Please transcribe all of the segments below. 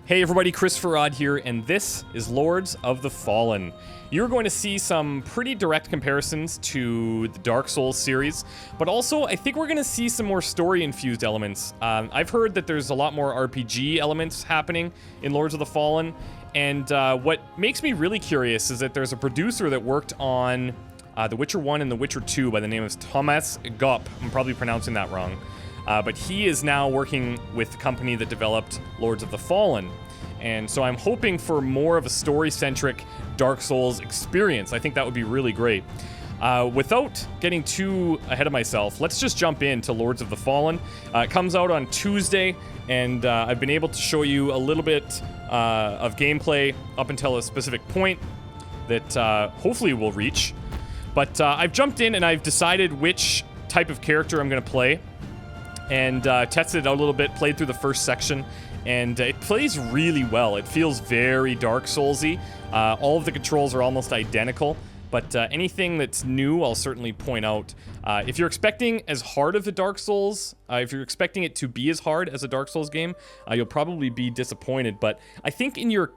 Hey everybody, ChristopherOdd here, and this is Lords of the Fallen. You're going to see some pretty direct comparisons to the Dark Souls series, but also I think we're going to see some more story-infused elements. I've heard that there's a lot more RPG elements happening in Lords of the Fallen, and what makes me really curious is that there's a producer that worked on The Witcher 1 and The Witcher 2 by the name of Thomas Gopp. I'm probably pronouncing that wrong. But he is now working with the company that developed Lords of the Fallen. And so I'm hoping for more of a story-centric Dark Souls experience. I think that would be really great. Without getting too ahead of myself, let's just jump into Lords of the Fallen. It comes out on Tuesday, and I've been able to show you a little bit of gameplay up until a specific point that hopefully we'll reach. But I've jumped in and I've decided which type of character I'm going to play. And tested it out a little bit, played through the first section, and it plays really well. It feels very Dark Souls-y. All of the controls are almost identical, but anything that's new, I'll certainly point out. If you're expecting as hard of a Dark Souls, if you're expecting it to be as hard as a Dark Souls game, you'll probably be disappointed, but I think in your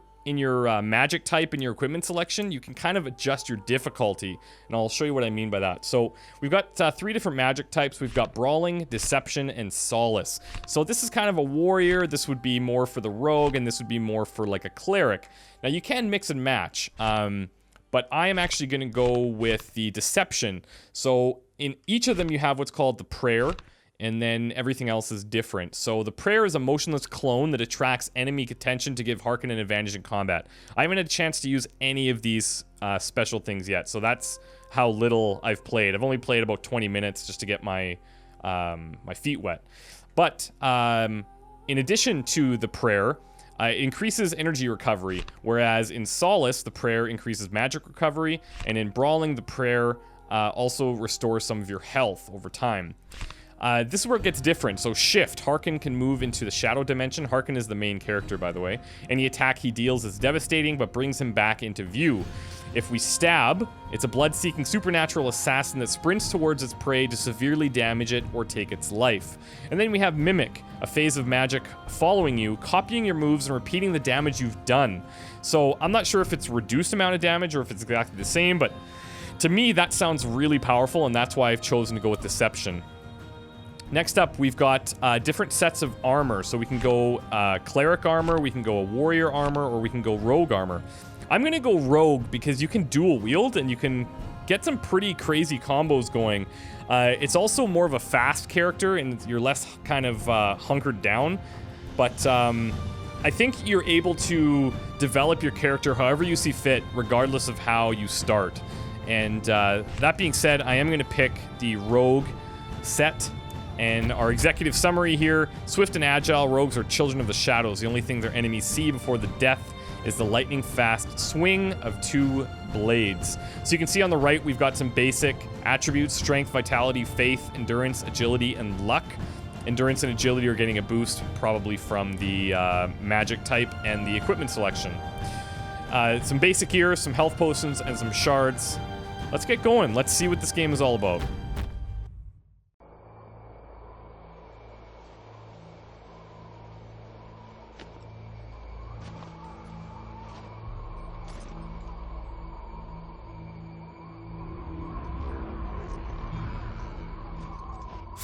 magic type and your equipment selection, you can kind of adjust your difficulty, and I'll show you what I mean by that. So we've got 3 different magic types. We've got Brawling, Deception, and Solace. So this is kind of a warrior. This would be more for the rogue, and this would be more for like a cleric. Now you can mix and match, but I am actually going to go with the Deception. So in each of them you have what's called the Prayer, and then everything else is different. So the Prayer is a motionless clone that attracts enemy attention to give Harkyn an advantage in combat. I haven't had a chance to use any of these special things yet, so that's how little I've played. I've only played about 20 minutes just to get my my feet wet. But in addition to the Prayer, it increases energy recovery, whereas in Solace, the Prayer increases magic recovery, and in Brawling, the Prayer also restores some of your health over time. This is where it gets different. So Shift, Harkyn can move into the Shadow Dimension. Harkyn is the main character, by the way. Any attack he deals is devastating, but brings him back into view. If we Stab, it's a blood-seeking supernatural assassin that sprints towards its prey to severely damage it or take its life. And then we have Mimic, a phase of magic following you, copying your moves and repeating the damage you've done. So I'm not sure if it's reduced amount of damage or if it's exactly the same, but to me that sounds really powerful, and that's why I've chosen to go with Deception. Next up, we've got different sets of armor. So we can go cleric armor, we can go a warrior armor, or we can go rogue armor. I'm going to go rogue because you can dual wield and you can get some pretty crazy combos going. It's also more of a fast character and you're less kind of hunkered down. But I think you're able to develop your character however you see fit, regardless of how you start. And that being said, I am going to pick the rogue set. And our executive summary here: swift and agile, rogues are children of the shadows. The only thing their enemies see before the death is the lightning-fast swing of 2 blades. So you can see on the right, we've got some basic attributes: strength, vitality, faith, endurance, agility, and luck. Endurance and agility are getting a boost, probably from the magic type and the equipment selection. Some basic gear, some health potions, and some shards. Let's get going. Let's see what this game is all about.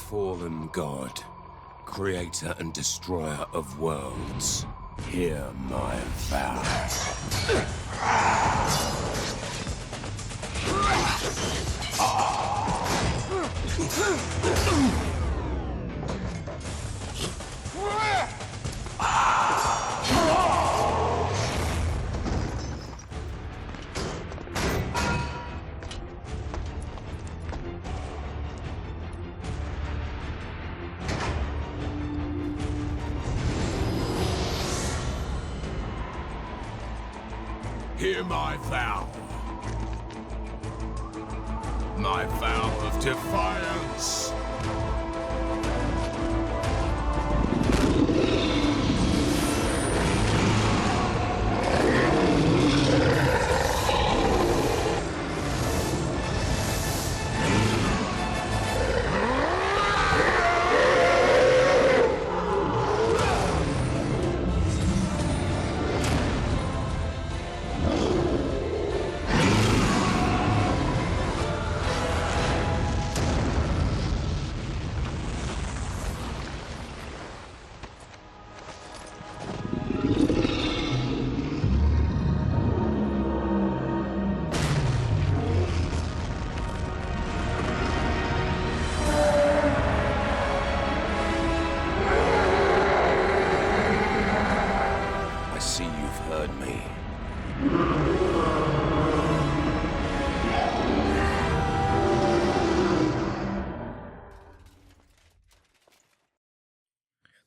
Fallen God, creator and destroyer of worlds, hear my vow. Hear my vow. My vow of defiance. see you've heard me.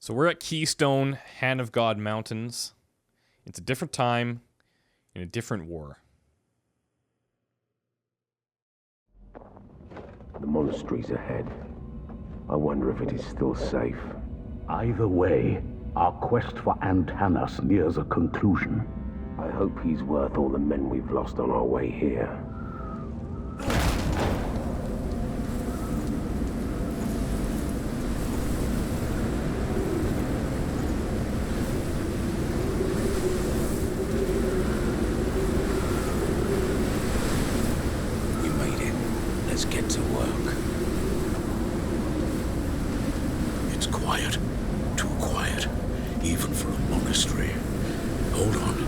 So we're at Keystone, Hand of God Mountains. It's a different time, in a different war. The monastery's ahead. I wonder if it is still safe. Either way, our quest for Antanas nears a conclusion. I hope he's worth all the men we've lost on our way here. We made it. Let's get to work. It's quiet. Too quiet. Even for a monastery. Hold on.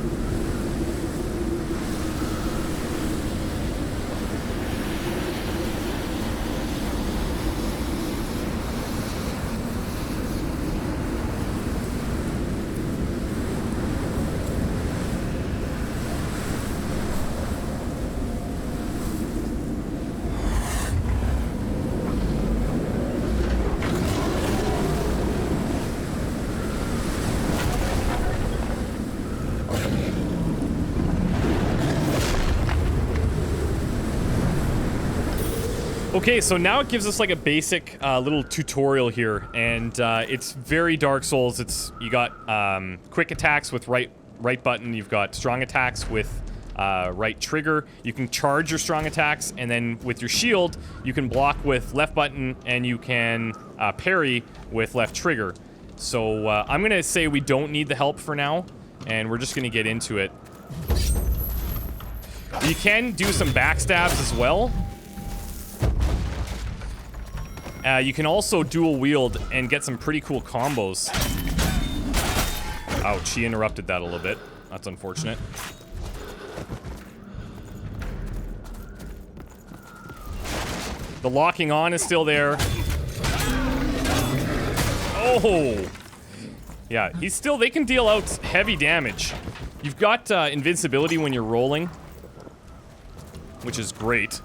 Okay, so now it gives us like a basic little tutorial here, and it's very Dark Souls. You got quick attacks with right button. You've got strong attacks with right trigger. You can charge your strong attacks, and then with your shield, you can block with left button, and you can parry with left trigger. So I'm gonna say we don't need the help for now, and we're just gonna get into it. You can do some backstabs as well. You can also dual wield and get some pretty cool combos. Ouch, he interrupted that a little bit. That's unfortunate. The locking on is still there. Oh! Yeah, they can deal out heavy damage. You've got invincibility when you're rolling, which is great.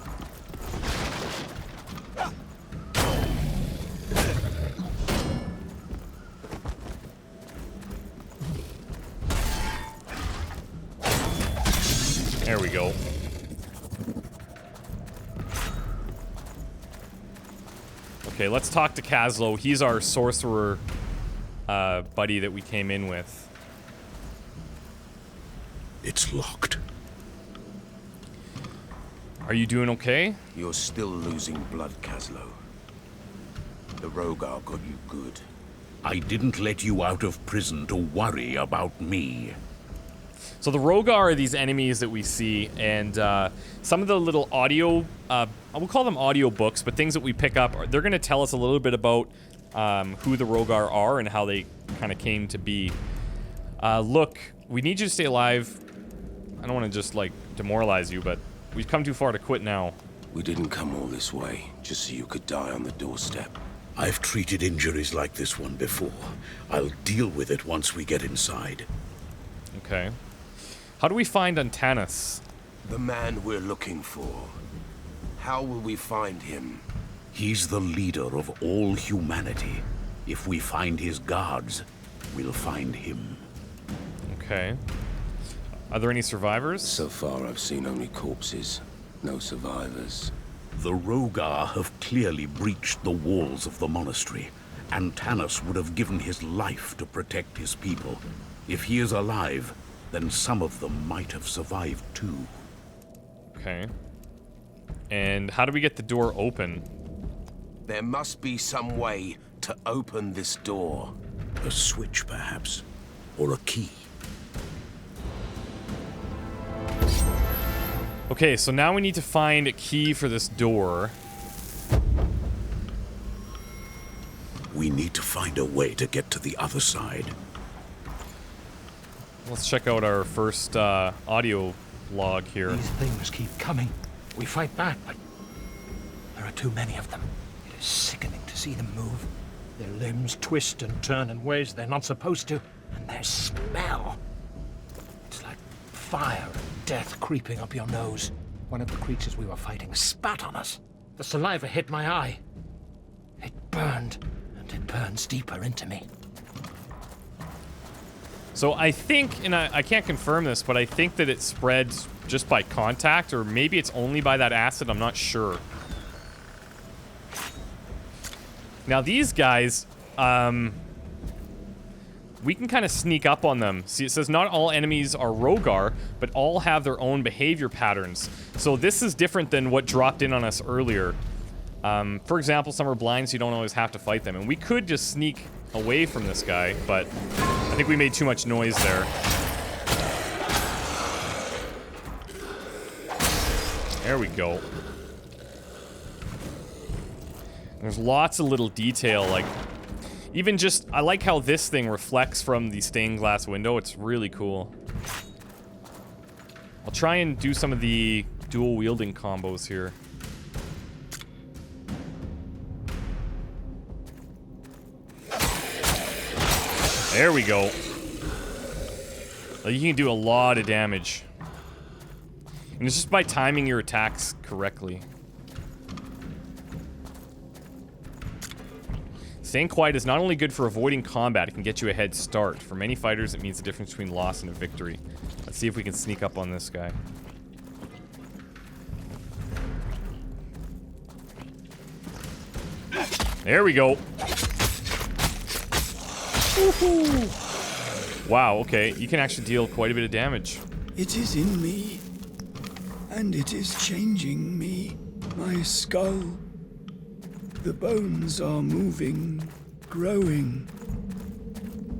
There we go. Okay, let's talk to Kaslo. He's our sorcerer buddy that we came in with. It's locked. Are you doing okay? You're still losing blood, Kaslo. The Rogar got you good. I didn't let you out of prison to worry about me. So the Rogar are these enemies that we see, and some of the little audio, I will call them audio books, but things that we pick up, they're going to tell us a little bit about who the Rogar are and how they kind of came to be. Look, we need you to stay alive. I don't want to just, like, demoralize you, but we've come too far to quit now. We didn't come all this way just so you could die on the doorstep. I've treated injuries like this one before. I'll deal with it once we get inside. Okay. How do we find Antanas? The man we're looking for. How will we find him? He's the leader of all humanity. If we find his guards, we'll find him. Okay. Are there any survivors? So far, I've seen only corpses. No survivors. The Rogar have clearly breached the walls of the monastery. Antanas would have given his life to protect his people. If he is alive, then some of them might have survived too. Okay. And how do we get the door open? There must be some way to open this door. A switch, perhaps? Or a key? Okay, so now we need to find a key for this door. We need to find a way to get to the other side. Let's check out our first audio log here. These things keep coming. We fight back, but there are too many of them. It is sickening to see them move. Their limbs twist and turn in ways they're not supposed to, and their smell. fire and death creeping up your nose. One of the creatures we were fighting spat on us. The saliva hit my eye. It burned, and it burns deeper into me. So I think, and I can't confirm this, but I think that it spreads just by contact, or maybe it's only by that acid, I'm not sure. Now these guys, we can kind of sneak up on them. See, it says not all enemies are Rogar, but all have their own behavior patterns. So this is different than what dropped in on us earlier. For example, some are blind, so you don't always have to fight them. And we could just sneak away from this guy, but I think we made too much noise there. There we go. There's lots of little detail, like, even just, I like how this thing reflects from the stained glass window. It's really cool. I'll try and do some of the dual wielding combos here. There we go. You can do a lot of damage. And it's just by timing your attacks correctly. Staying quiet is not only good for avoiding combat, it can get you a head start. For many fighters, it means the difference between loss and a victory. Let's see if we can sneak up on this guy. There we go. Woohoo! Wow, okay. You can actually deal quite a bit of damage. It is in me, and it is changing me. My skull. The bones are moving, growing.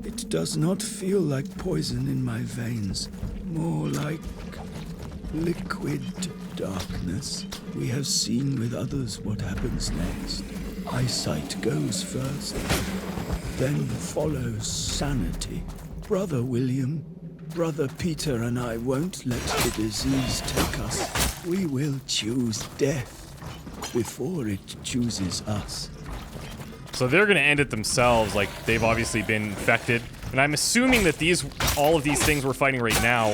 It does not feel like poison in my veins, more like liquid darkness. We have seen with others what happens next. Eyesight goes first, then follows sanity. Brother William, Brother Peter and I won't let the disease take us. We will choose death before it chooses us. So they're gonna end it themselves, like they've obviously been infected. And I'm assuming that all of these things we're fighting right now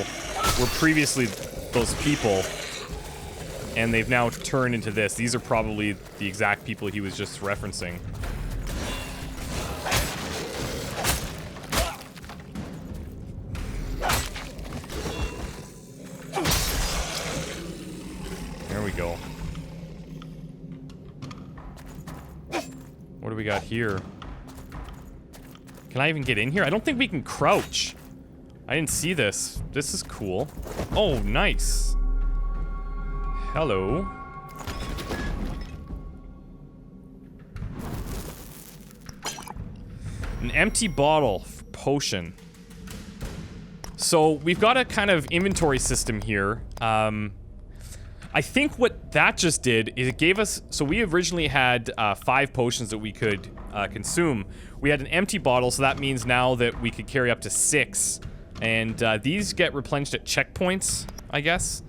were previously those people. And they've now turned into this. These are probably the exact people he was just referencing. There we go. What do we got here? Can I even get in here? I don't think we can crouch. I didn't see this. This is cool. Oh, nice. Hello. An empty bottle potion. So we've got a kind of inventory system here. I think what that just did is it gave us, so we originally had 5 potions that we could consume. We had an empty bottle, so that means now that we could carry up to 6. And these get replenished at checkpoints, I guess.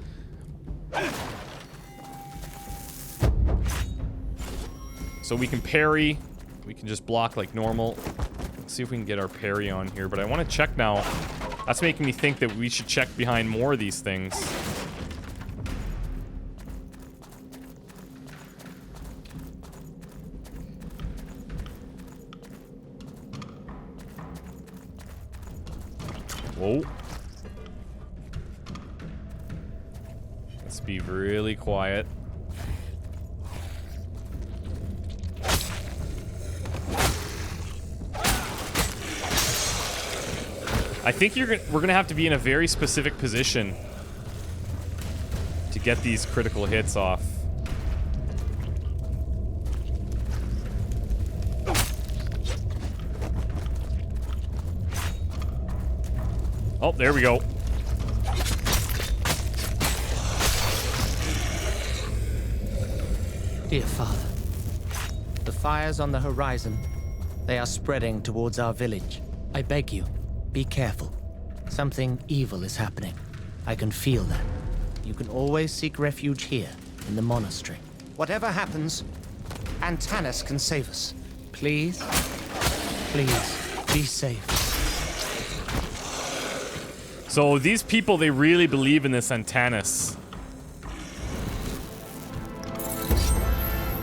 So we can parry, we can just block like normal. Let's see if we can get our parry on here, but I want to check now. That's making me think that we should check behind more of these things. Whoa. Let's be really quiet. I think we're gonna have to be in a very specific position to get these critical hits off. Oh, there we go. Dear Father, the fires on the horizon, they are spreading towards our village. I beg you, be careful. Something evil is happening. I can feel that. You can always seek refuge here, in the monastery. Whatever happens, Antanas can save us. Please, please, be safe. So these people, they really believe in this Antanas.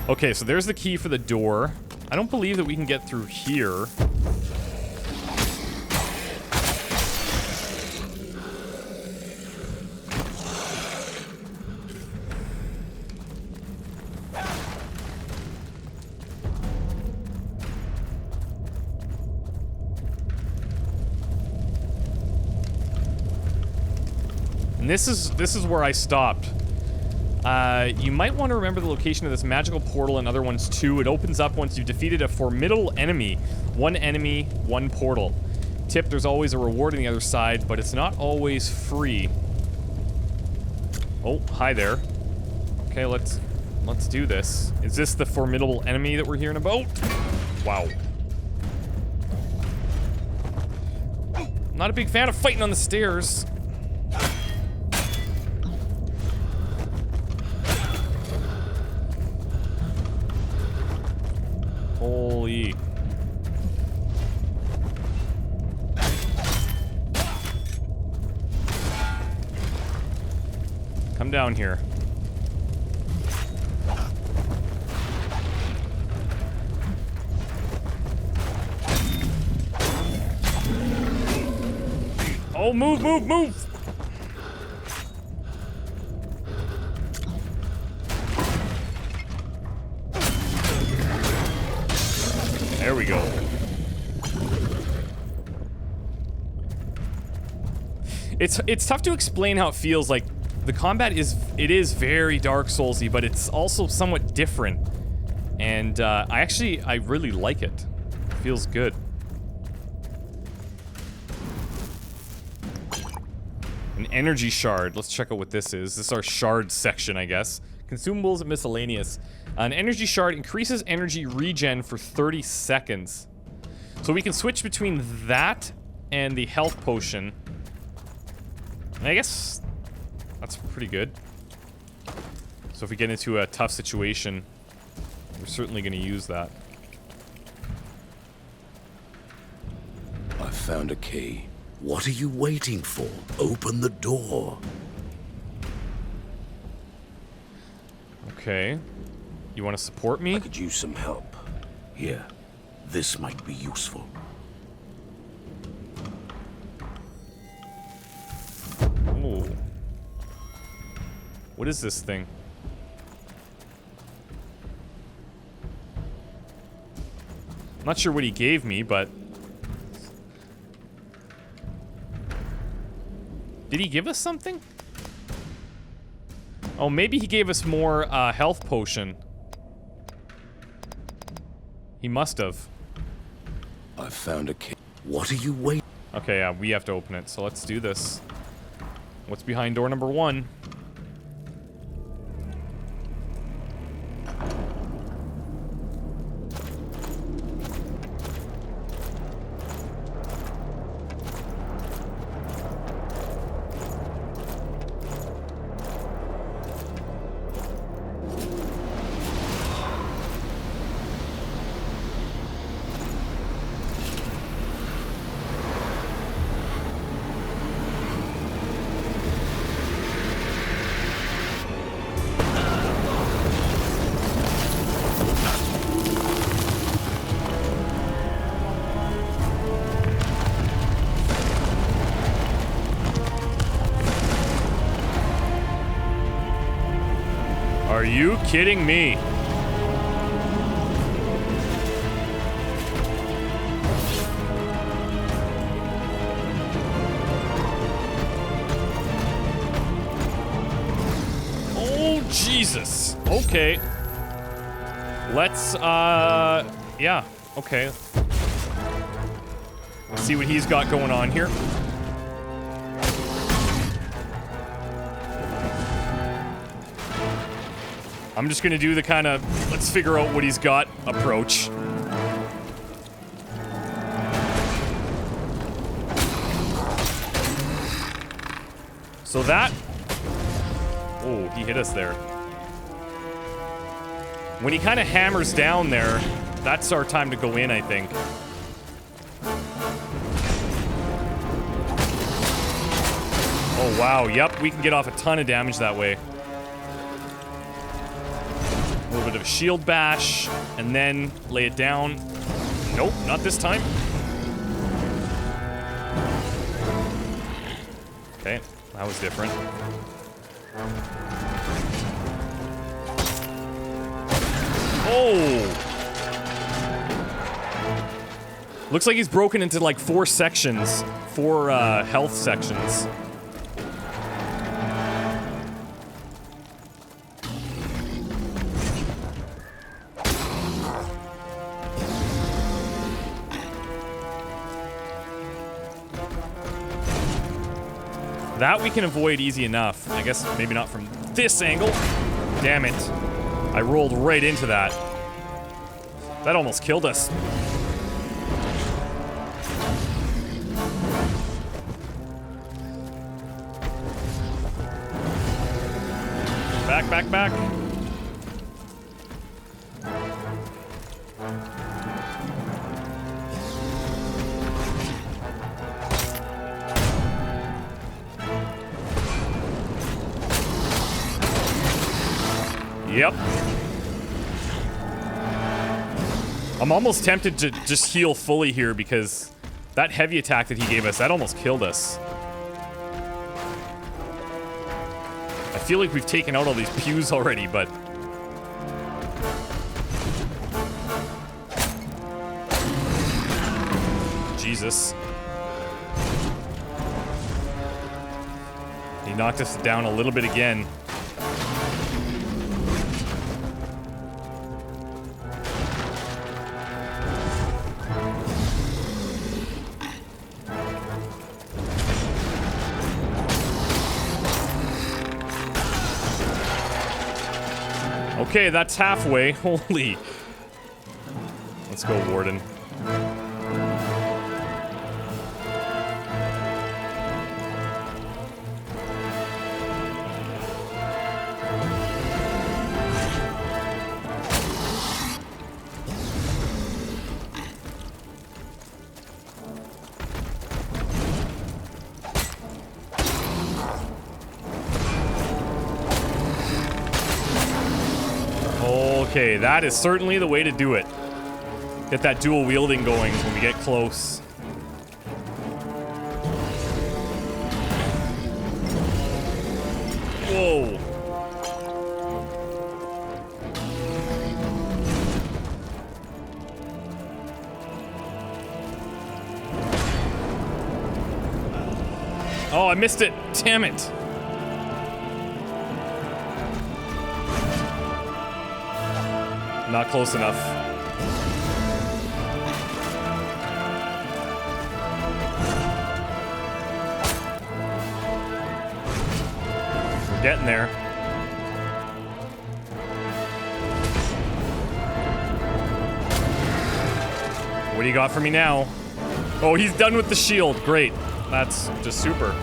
Okay, so there's the key for the door. I don't believe that we can get through here. And this is where I stopped. You might want to remember the location of this magical portal and other ones too. It opens up once you've defeated a formidable enemy. One enemy, one portal. Tip, there's always a reward on the other side, but it's not always free. Oh, hi there. Okay, let's do this. Is this the formidable enemy that we're hearing about? Wow. Not a big fan of fighting on the stairs. Holy. Come down here. Oh, move, move, move! There we go. It's tough to explain how it feels. Like, the combat is very Dark Souls-y, but it's also somewhat different. And I really like it. It feels good. An energy shard. Let's check out what this is. This is our shard section, I guess. Consumables and miscellaneous. An energy shard increases energy regen for 30 seconds. So we can switch between that and the health potion. And I guess that's pretty good. So if we get into a tough situation, we're certainly going to use that. I found a key. What are you waiting for? Open the door. Okay. You want to support me? I could use some help. Here, this might be useful. Ooh. What is this thing? I'm not sure what he gave me, but... Did he give us something? Oh, maybe he gave us more health potion. He must have. I found a key. What are you waiting? Okay, yeah, we have to open it, so let's do this. What's behind door number 1? Are you kidding me? Oh, Jesus. Okay. Let's, yeah, okay. Let's see what he's got going on here. I'm just gonna do the kind of, let's figure out what he's got approach. So that, oh, he hit us there. When he kind of hammers down there, that's our time to go in, I think. Oh, wow. Yep, we can get off a ton of damage that way. A little bit of a shield bash, and then lay it down. Nope, not this time. Okay, that was different. Oh! Looks like he's broken into like 4 sections. 4 health sections. That we can avoid easy enough. I guess maybe not from this angle. Damn it. I rolled right into that. That almost killed us. Back, back, back. Yep. I'm almost tempted to just heal fully here because that heavy attack that he gave us, that almost killed us. I feel like we've taken out all these pews already, but... Jesus. He knocked us down a little bit again. Okay, that's halfway. Holy. Let's go, Warden. Okay, that is certainly the way to do it. Get that dual wielding going when we get close. Whoa. Oh, I missed it. Damn it. Not close enough. We're getting there. What do you got for me now? Oh, he's done with the shield. Great. That's just super.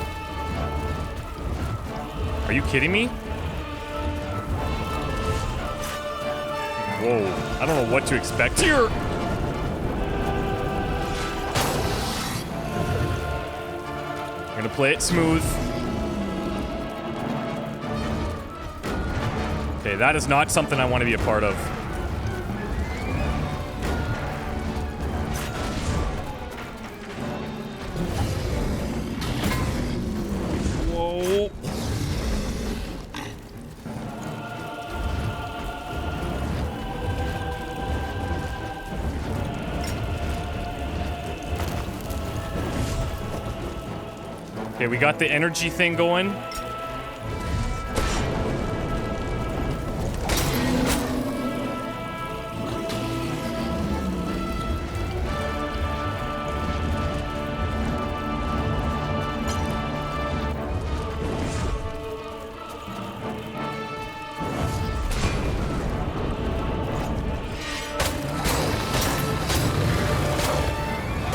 Are you kidding me? Whoa, I don't know what to expect here. I'm gonna play it smooth. Okay, that is not something I want to be a part of. Whoa. Okay, we got the energy thing going.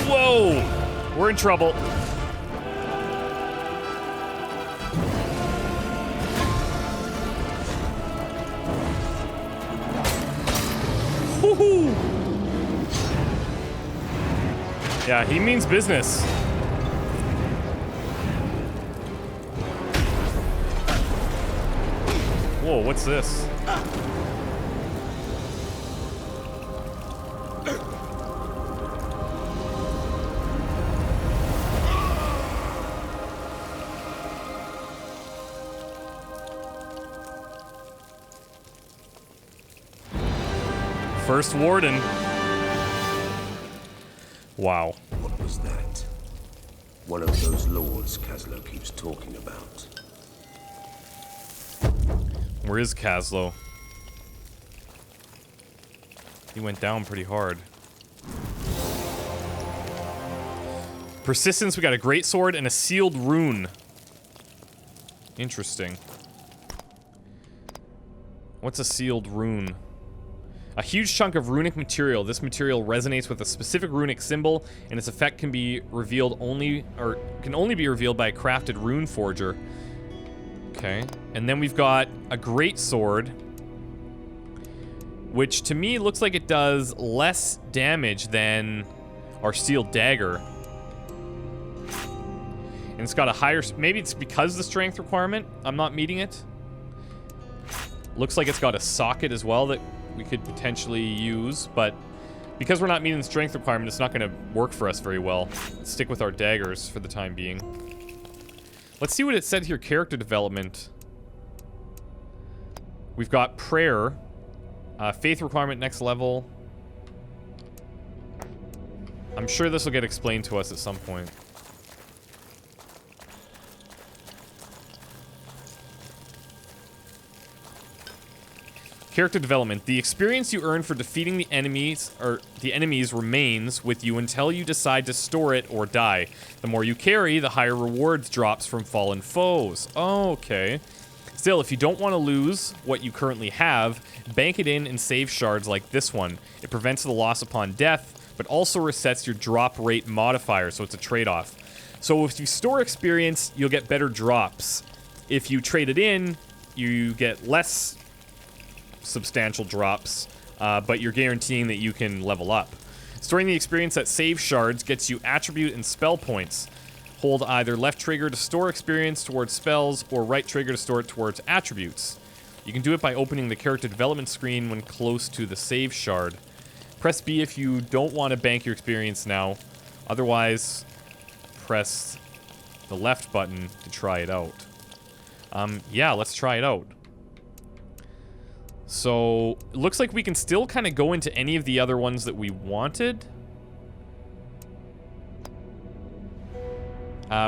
Whoa! We're in trouble. Woohoo! Yeah, he means business. Whoa, what's this? First Warden. Wow. What was that? One of those lords Kaslo keeps talking about. Where is Kaslo? He went down pretty hard. Persistence, we got a great sword and a sealed rune. Interesting. What's a sealed rune? A huge chunk of runic material. This material resonates with a specific runic symbol, and its effect can be revealed only, or can only be revealed by a crafted rune forger. Okay. And then we've got a great sword, which to me looks like it does less damage than our sealed dagger. And it's got a higher, maybe it's because of the strength requirement I'm not meeting it. Looks like it's got a socket as well that we could potentially use, but because we're not meeting the strength requirement, it's not going to work for us very well. Let's stick with our daggers for the time being. Let's see what it said here. Character development. We've got prayer. Faith requirement next level. I'm sure this will get explained to us at some point. Character development. The experience you earn for defeating the enemies remains with you until you decide to store it or die. The more you carry, the higher rewards drops from fallen foes. Oh, okay. Still, if you don't want to lose what you currently have, bank it in save shards like this one. It prevents the loss upon death, but also resets your drop rate modifier, so it's a trade-off. So if you store experience, you'll get better drops. If you trade it in, you get less substantial drops, but you're guaranteeing that you can level up. Storing the experience at save shards gets you attribute and spell points. Hold either left trigger to store experience towards spells or right trigger to store it towards attributes. You can do it by opening the character development screen when close to the save shard. Press B if you don't want to bank your experience now. Otherwise, press the left button to try it out. Yeah, let's try it out. So, it looks like we can still kind of go into any of the other ones that we wanted.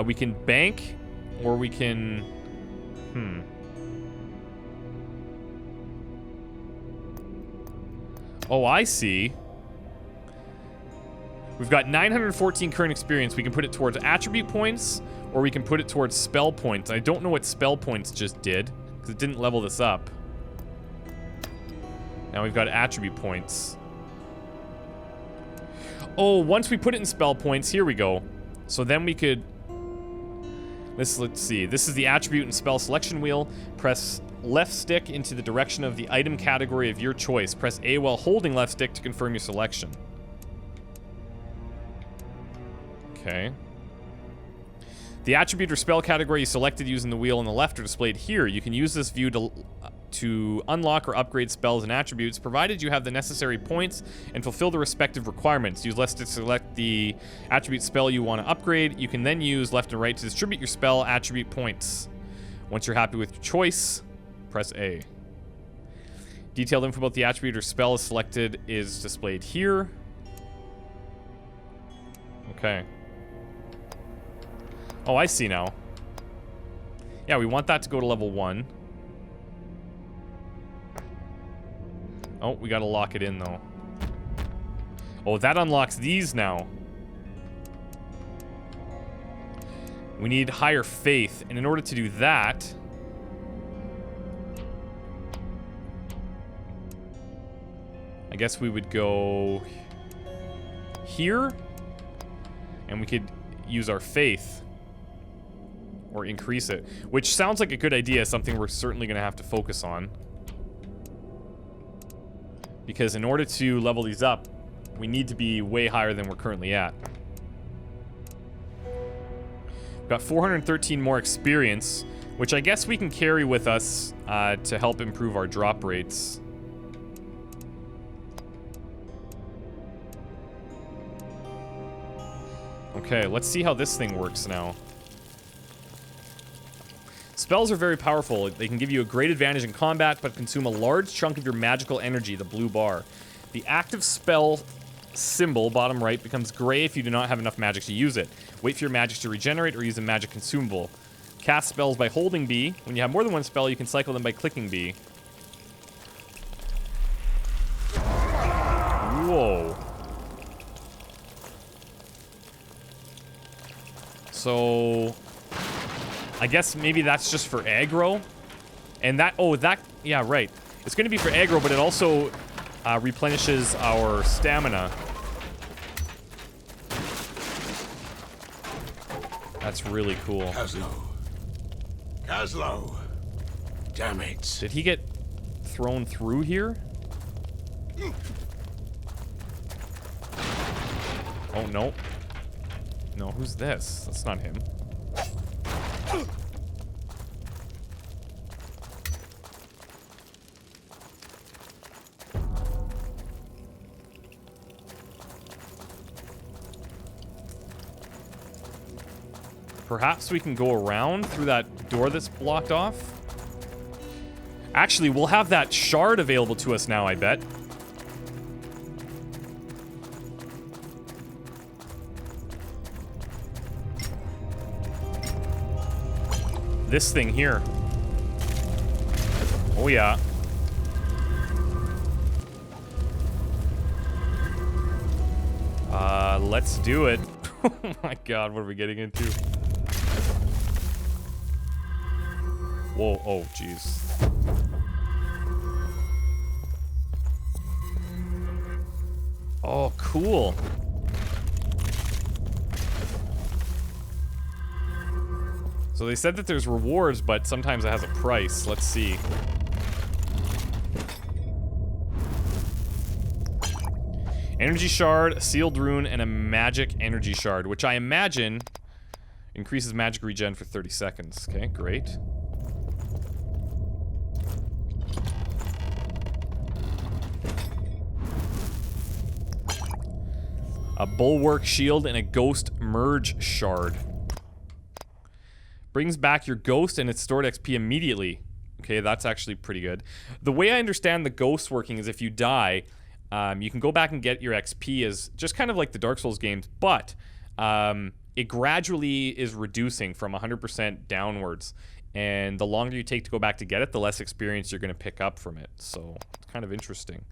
We can bank, or we can... Oh, I see. We've got 914 current experience. We can put it towards attribute points, or we can put it towards spell points. I don't know what spell points just did, because it didn't level this up. Now we've got attribute points. Oh, once we put it in spell points, here we go. So then we could... Let's see. This is the attribute and spell selection wheel. Press left stick into the direction of the item category of your choice. Press A while holding left stick to confirm your selection. Okay. The attribute or spell category you selected using the wheel on the left are displayed here. You can use this view to unlock or upgrade spells and attributes, provided you have the necessary points and fulfill the respective requirements. Use left to select the attribute spell you want to upgrade. You can then use left and right to distribute your spell attribute points. Once you're happy with your choice, press A. Detailed info about the attribute or spell selected is displayed here. Okay. Oh, I see now. Yeah, we want that to go to level 1. Oh, we gotta lock it in, though. Oh, that unlocks these now. We need higher faith, and in order to do that... I guess we would go... here? And we could use our faith. Or increase it. Which sounds like a good idea, something we're certainly gonna have to focus on. Because in order to level these up, we need to be way higher than we're currently at. We've got 413 more experience. which I guess we can carry with us to help improve our drop rates. Okay, let's see how this thing works now. Spells are very powerful. They can give you a great advantage in combat, but consume a large chunk of your magical energy, the blue bar. The active spell symbol, bottom right, becomes gray if you do not have enough magic to use it. Wait for your magic to regenerate or use a magic consumable. Cast spells by holding B. When you have more than one spell, you can cycle them by clicking B. Whoa. So, I guess maybe that's just for aggro. And that, oh, that, yeah, right. It's going to be for aggro, but it also replenishes our stamina. That's really cool. Kaslo. Kaslo. Damn it. Did he get thrown through here? Oh, no. No, who's this? That's not him. Perhaps we can go around through that door that's blocked off? Actually, we'll have that shard available to us now, I bet. This thing here. Oh, yeah. Let's do it. Oh my god, what are we getting into? Whoa, oh, jeez. Oh, cool. So they said that there's rewards, but sometimes it has a price. Let's see. Energy shard, a sealed rune, and a magic energy shard, which I imagine increases magic regen for 30 seconds. Okay, great. A bulwark shield and a ghost merge shard. Brings back your ghost and its stored XP immediately. Okay, that's actually pretty good. The way I understand the ghost working is if you die, you can go back and get your XP as just kind of like the Dark Souls games, but it gradually is reducing from 100% downwards. And the longer you take to go back to get it, the less experience you're going to pick up from it. So it's kind of interesting.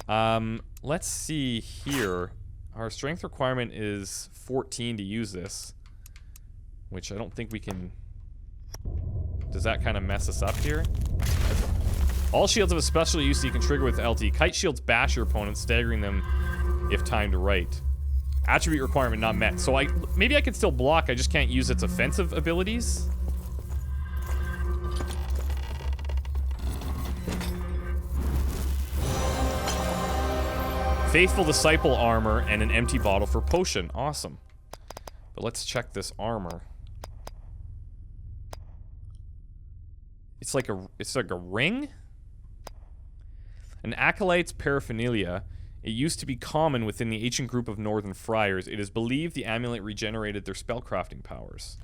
Let's see here. Our strength requirement is 14 to use this, which I don't think we can... Does that kind of mess us up here? All shields have a special use you can trigger with LT. Kite shields bash your opponents, staggering them if timed right. Attribute requirement not met. So maybe I could still block, I just can't use its offensive abilities? Faithful Disciple armor and an empty bottle for potion. Awesome. But let's check this armor. It's like a ring? An acolyte's paraphernalia. It used to be common within the ancient group of Northern Friars. It is believed the amulet regenerated their spellcrafting powers.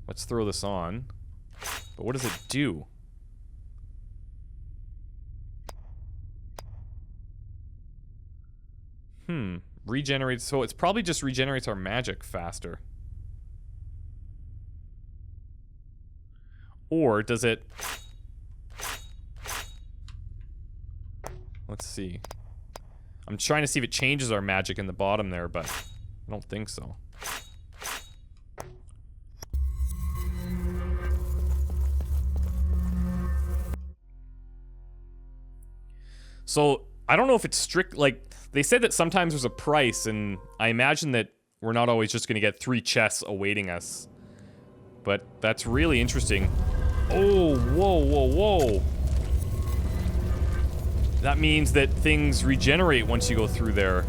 Let's throw this on. But what does it do? Regenerates, so it's probably just regenerates our magic faster. Or does it... Let's see. I'm trying to see if it changes our magic in the bottom there, but I don't think so. So, I don't know if it's strict, like, they said that sometimes there's a price, and I imagine that we're not always just going to get 3 chests awaiting us. But that's really interesting. Oh, whoa, whoa, whoa. That means that things regenerate once you go through there.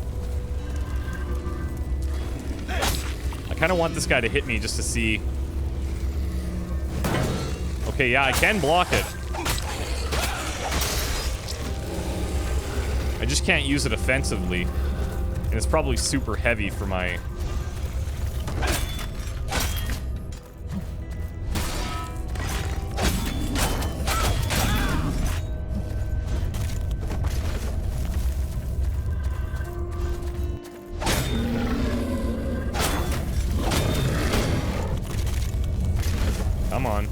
I kind of want this guy to hit me just to see. Okay, yeah, I can block it. I just can't use it offensively. And it's probably super heavy for my... Come on.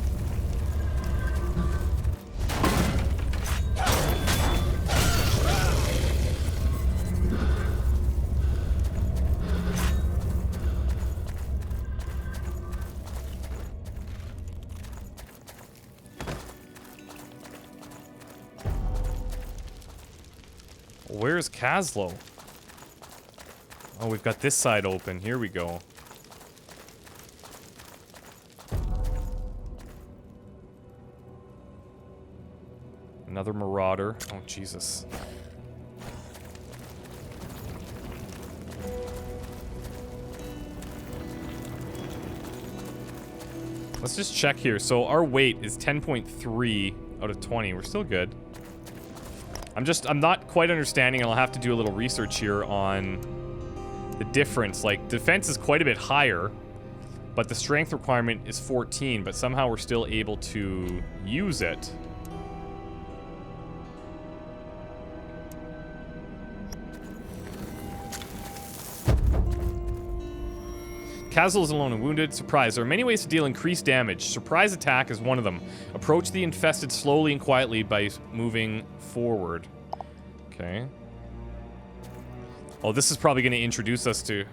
Where's Kaslo? Oh, we've got this side open. Here we go. Another marauder. Oh, Jesus. Let's just check here. So our weight is 10.3 out of 20. We're still good. I'm not quite understanding, and I'll have to do a little research here on the difference. Like, defense is quite a bit higher, but the strength requirement is 14, but somehow we're still able to use it. Kaslo is alone and wounded. Surprise. There are many ways to deal increased damage. Surprise attack is one of them. Approach the infested slowly and quietly by moving forward. Okay. Oh, this is probably going to introduce us to...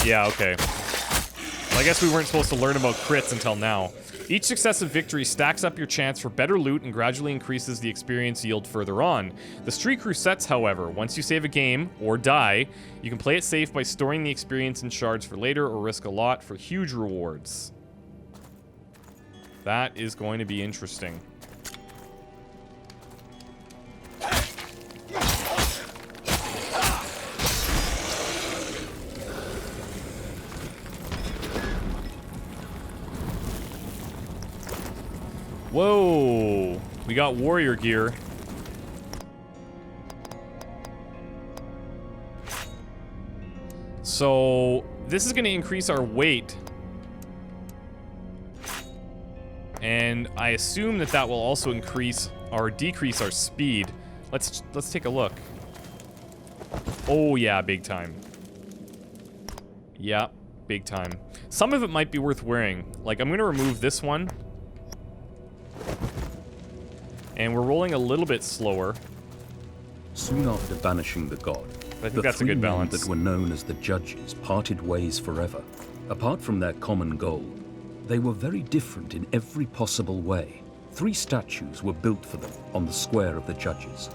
Yeah, okay. Well, I guess we weren't supposed to learn about crits until now. Each successive victory stacks up your chance for better loot and gradually increases the experience yield further on. The streak resets, however. Once you save a game, or die, you can play it safe by storing the experience in shards for later or risk a lot for huge rewards. That is going to be interesting. Whoa! We got warrior gear. So, this is going to increase our weight. And I assume that that will also increase or decrease our speed. Let's take a look. Oh yeah, big time. Yeah, big time. Some of it might be worth wearing. Like, I'm going to remove this one. And we're rolling a little bit slower. Soon after banishing the god, I think that's a good balance. The three men that were known as the Judges parted ways forever. Apart from their common goal, they were very different in every possible way. 3 statues were built for them on the square of the Judges,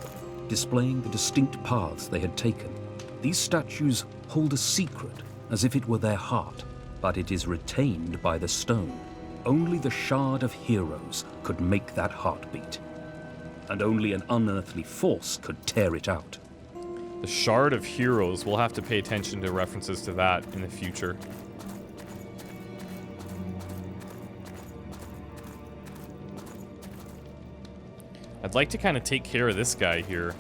displaying the distinct paths they had taken. These statues hold a secret, as if it were their heart, but it is retained by the stone. Only the Shard of Heroes could make that heart beat, and only an unearthly force could tear it out. The Shard of Heroes. We'll have to pay attention to references to that in the future. I'd like to kind of take care of this guy here.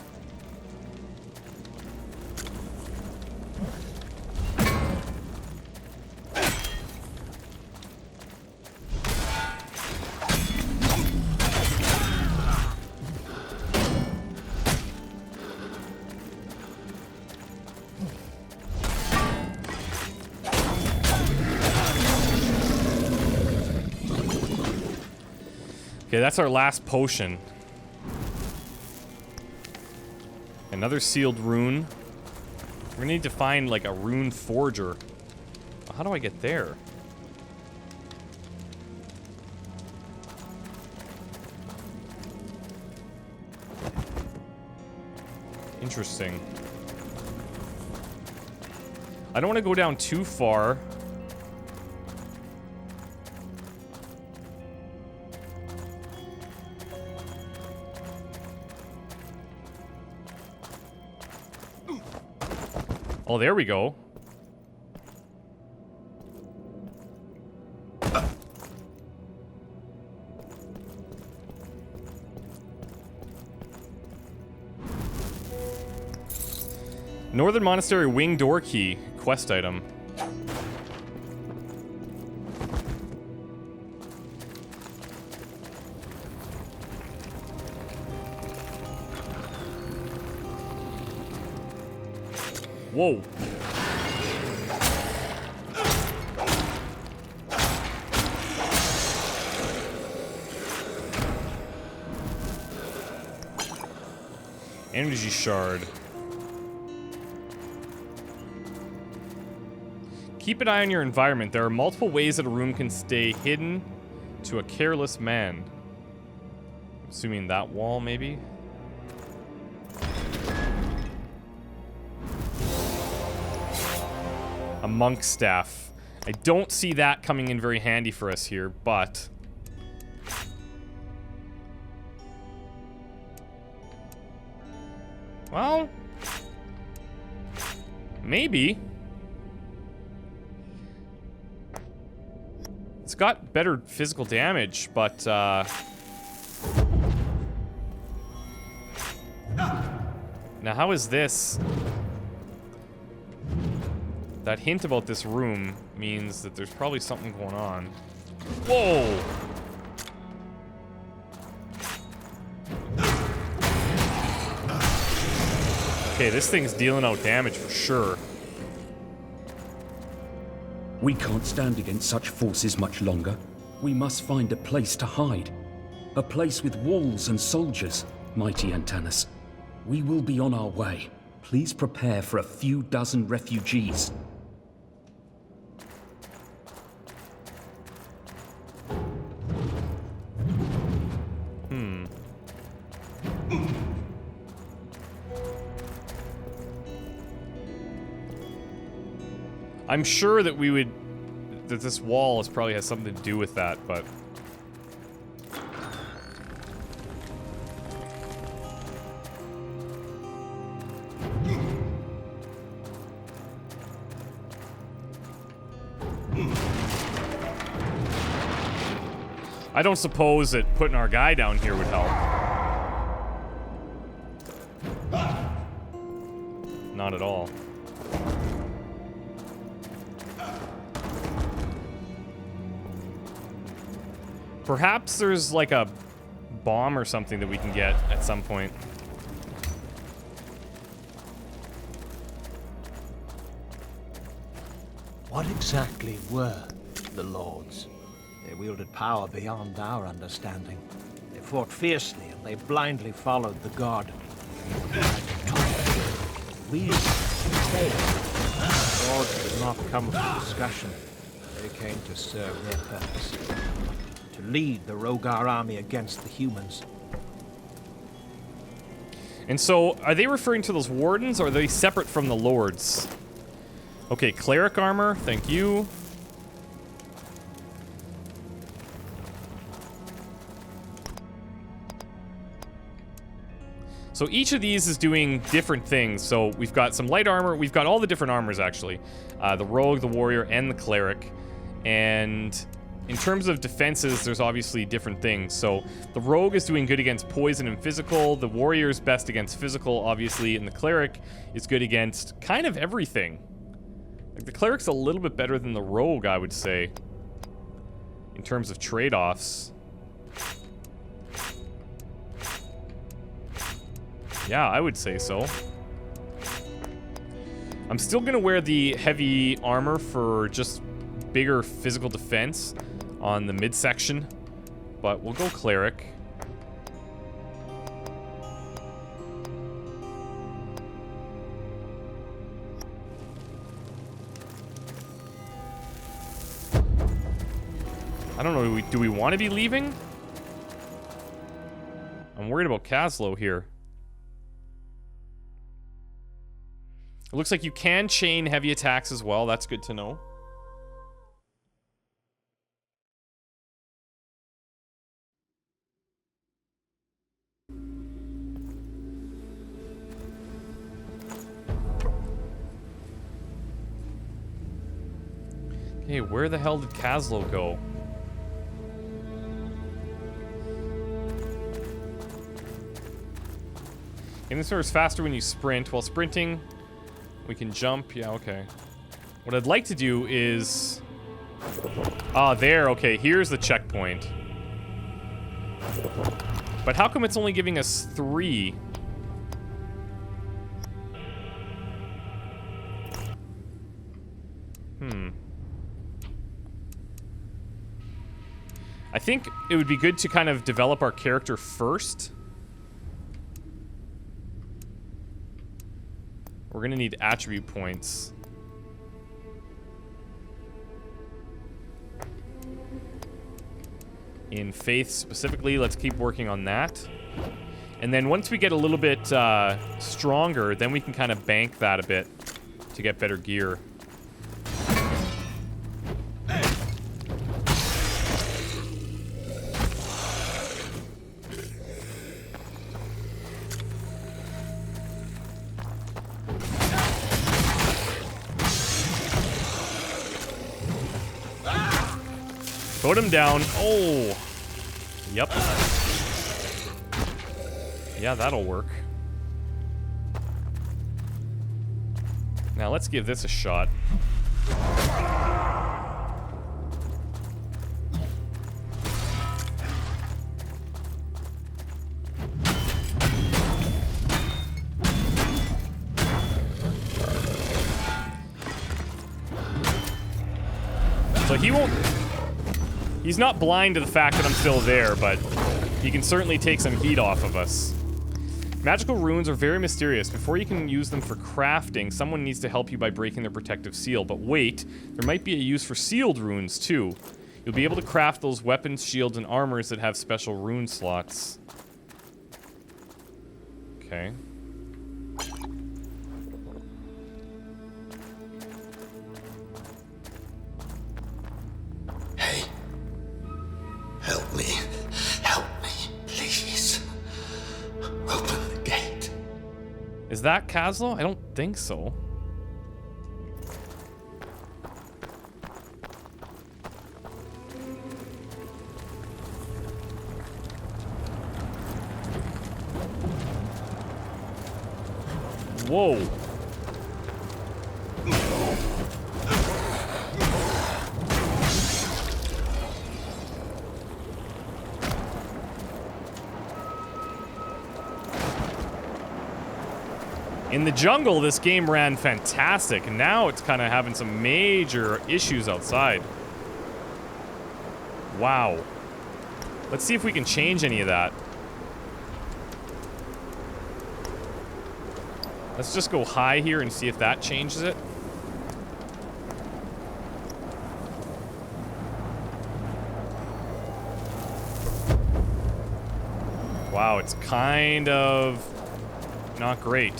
Okay, that's our last potion. Another sealed rune. We're gonna need to find like a rune forger. How do I get there? Interesting. I don't want to go down too far. Oh, there we go. Northern Monastery Wing Door Key. Quest item. Whoa. Energy shard. Keep an eye on your environment. There are multiple ways that a room can stay hidden to a careless man. Assuming that wall, maybe? A monk staff. I don't see that coming in very handy for us here, but... well... maybe. It's got better physical damage, but, now how is this? That hint about this room means that there's probably something going on. Whoa! Okay, this thing's dealing out damage for sure. We can't stand against such forces much longer. We must find a place to hide. A place with walls and soldiers, mighty Antanas. We will be on our way. Please prepare for a few dozen refugees. I'm sure that that this wall probably has something to do with that, but... I don't suppose that putting our guy down here would help. Not at all. Perhaps there's like a bomb or something that we can get at some point. What exactly were the Lords? They wielded power beyond our understanding. They fought fiercely and they blindly followed the god. Reason failed. The Lords did not come for discussion. They came to serve their purpose. To lead the Rogar army against the humans. And so, are they referring to those wardens, or are they separate from the lords? Okay, cleric armor, thank you. So each of these is doing different things. So we've got some light armor, we've got all the different armors actually. The rogue, the warrior, and the cleric. And in terms of defenses, there's obviously different things. So the rogue is doing good against poison and physical, the warrior is best against physical, obviously, and the cleric is good against kind of everything. Like, the cleric's a little bit better than the rogue, I would say, in terms of trade-offs. Yeah, I would say so. I'm still gonna wear the heavy armor for just bigger physical defense on the midsection, but we'll go cleric. I don't know, do we want to be leaving? I'm worried about Kaslo here. It looks like you can chain heavy attacks as well. That's good to know. Okay, where the hell did Kaslo go? And this is faster when you sprint. While sprinting, We can jump. Yeah, okay. What I'd like to do is... Ah, there. Okay, here's the checkpoint. But how come it's only giving us 3? I think it would be good to kind of develop our character first. We're gonna need attribute points. In faith specifically, let's keep working on that. And then once we get a little bit stronger, then we can kind of bank that a bit to get better gear. Put him down. Oh. Yep. Yeah, that'll work. Now let's give this a shot. So he won't... He's not blind to the fact that I'm still there, but he can certainly take some heat off of us. Magical runes are very mysterious. Before you can use them for crafting, someone needs to help you by breaking their protective seal. But wait, there might be a use for sealed runes, too. You'll be able to craft those weapons, shields, and armors that have special rune slots. Okay. Hey. Help me. Help me, please. Open the gate. Is that Kaslo? I don't think so. Whoa. In the jungle, this game ran fantastic, and now it's kind of having some major issues outside. Wow. Let's see if we can change any of that. Let's just go high here and see if that changes it. Wow, it's kind of not great.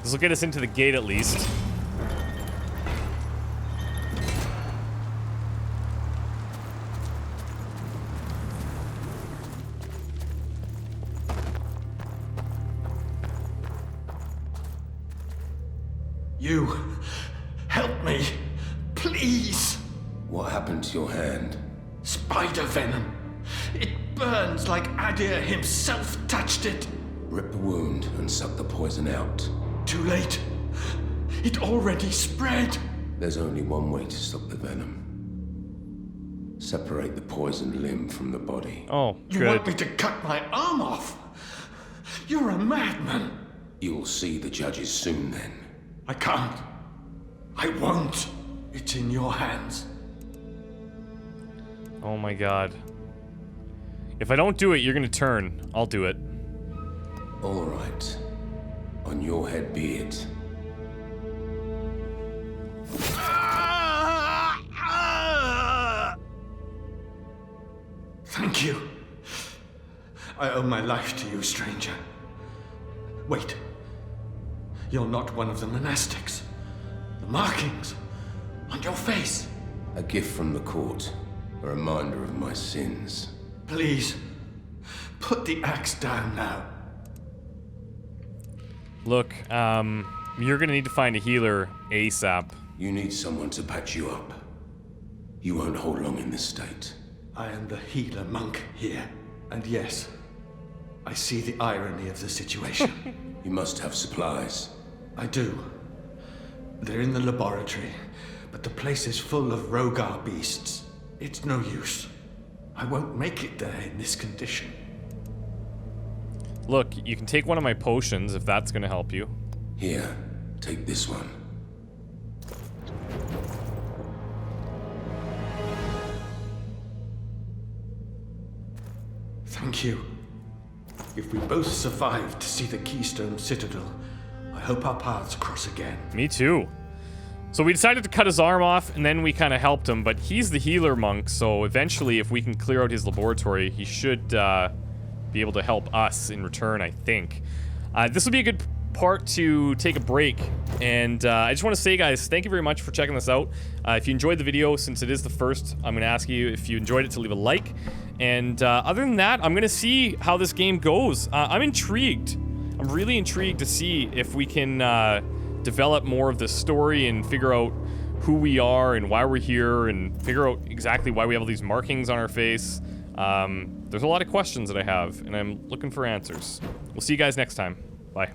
This will get us into the gate at least. You, help me, please. What happened to your hand? Spider venom. It burns like Adir himself touched it. Rip the wound and suck the poison out. Too late. It already spread. There's only one way to stop the venom. Separate the poisoned limb from the body. Oh, You good. want me to cut my arm off? You're a madman. You'll see the judges soon then. I can't. I won't. It's in your hands. Oh my god. If I don't do it, you're gonna turn. I'll do it. All right. On your head be it. Thank you. I owe my life to you, stranger. Wait. You're not one of the monastics. The markings on your face. A gift from the court. A reminder of my sins. Please, put the axe down now. Look, you're gonna need to find a healer ASAP. You need someone to patch you up. You won't hold long in this state. I am the healer monk here. And yes, I see the irony of the situation. You must have supplies. I do. They're in the laboratory, but the place is full of Rogar beasts. It's no use. I won't make it there in this condition. Look, you can take one of my potions if that's going to help you. Here, take this one. Thank you. If we both survive to see the Keystone Citadel, I hope our paths cross again. Me too. So we decided to cut his arm off, and then we kind of helped him, but he's the healer monk, so eventually if we can clear out his laboratory, he should be able to help us in return, I think. This would be a good part to take a break, and I just want to say, guys, thank you very much for checking this out. If you enjoyed the video, since it is the first, I'm going to ask you if you enjoyed it to leave a like, and other than that, I'm going to see how this game goes. I'm intrigued. I'm really intrigued to see if we can develop more of the story and figure out who we are and why we're here and figure out exactly why we have all these markings on our face. There's a lot of questions that I have, and I'm looking for answers. We'll see you guys next time. Bye.